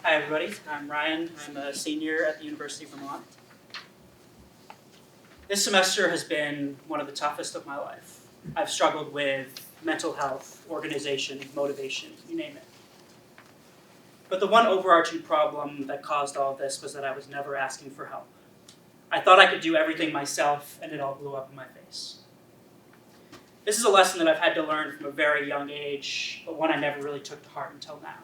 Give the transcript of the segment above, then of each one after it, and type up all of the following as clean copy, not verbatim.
Hi everybody, I'm Ryan. I'm a senior at the University of Vermont. This semester has been one of the toughest of my life. I've struggled with mental health, organization, motivation, you name it. But the one overarching problem that caused all of this was that I was never asking for help. I thought I could do everything myself, and it all blew up in my face. This is a lesson that I've had to learn from a very young age, but one I never really took to heart until now.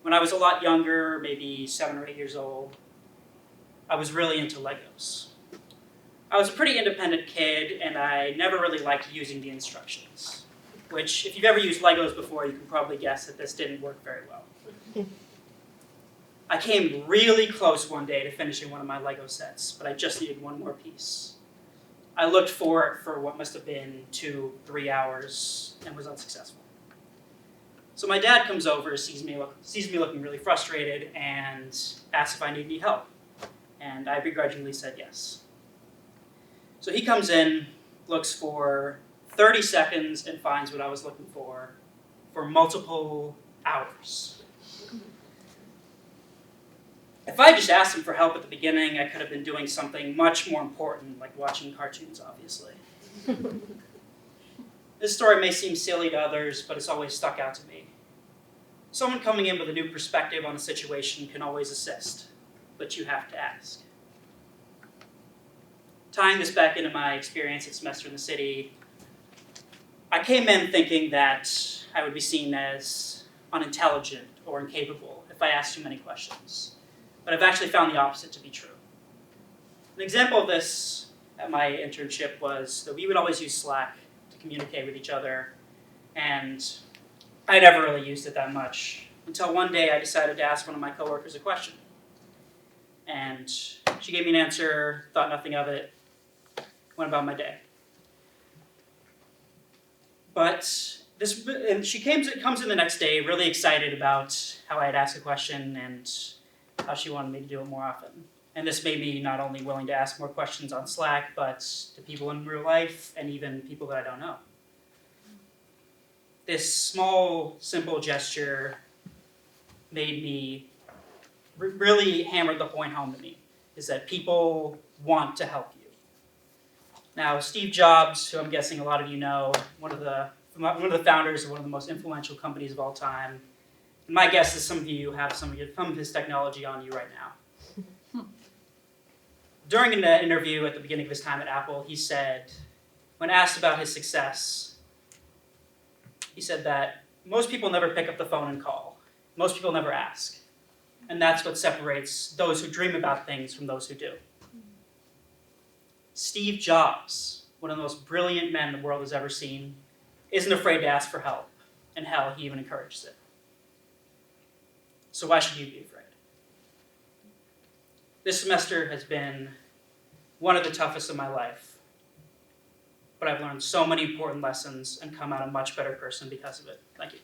When I was a lot younger, maybe 7 or 8 years old, I was really into Legos. I was a pretty independent kid, and I never really liked using the instructions, which, if you've ever used Legos before, you can probably guess that this didn't work very well. I came really close one day to finishing one of my Lego sets, but I just needed one more piece. I looked for it for what must have been 2-3 hours and was unsuccessful. So my dad comes over, sees me looking really frustrated, and asks if I need any help. And I begrudgingly said yes. So he comes in, looks for 30 seconds, and finds what I was looking for multiple hours. If I had just asked him for help at the beginning, I could have been doing something much more important, like watching cartoons, obviously. This story may seem silly to others, but it's always stuck out to me. Someone coming in with a new perspective on a situation can always assist, but you have to ask. Tying this back into my experience at Semester in the City, I came in thinking that I would be seen as unintelligent or incapable if I asked too many questions. But I've actually found the opposite to be true. An example of this at my internship was that we would always use Slack to communicate with each other, and I never really used it that much until one day I decided to ask one of my coworkers a question. And she gave me an answer, thought nothing of it, went about my day. She comes in the next day really excited about how I had asked a question and how she wanted me to do it more often. And this made me not only willing to ask more questions on Slack, but to people in real life and even people that I don't know. This small, simple gesture made me really hammered the point home to me, is that people want to help you. Now, Steve Jobs, who I'm guessing a lot of you know, one of the founders of one of the most influential companies of all time, my guess is some of you have some of his technology on you right now. During an interview at the beginning of his time at Apple, he said, when asked about his success, he said that most people never pick up the phone and call. Most people never ask. And that's what separates those who dream about things from those who do. Steve Jobs, one of the most brilliant men the world has ever seen, isn't afraid to ask for help. And hell, he even encourages it. So why should you be afraid? This semester has been one of the toughest of my life, but I've learned so many important lessons and come out a much better person because of it. Thank you.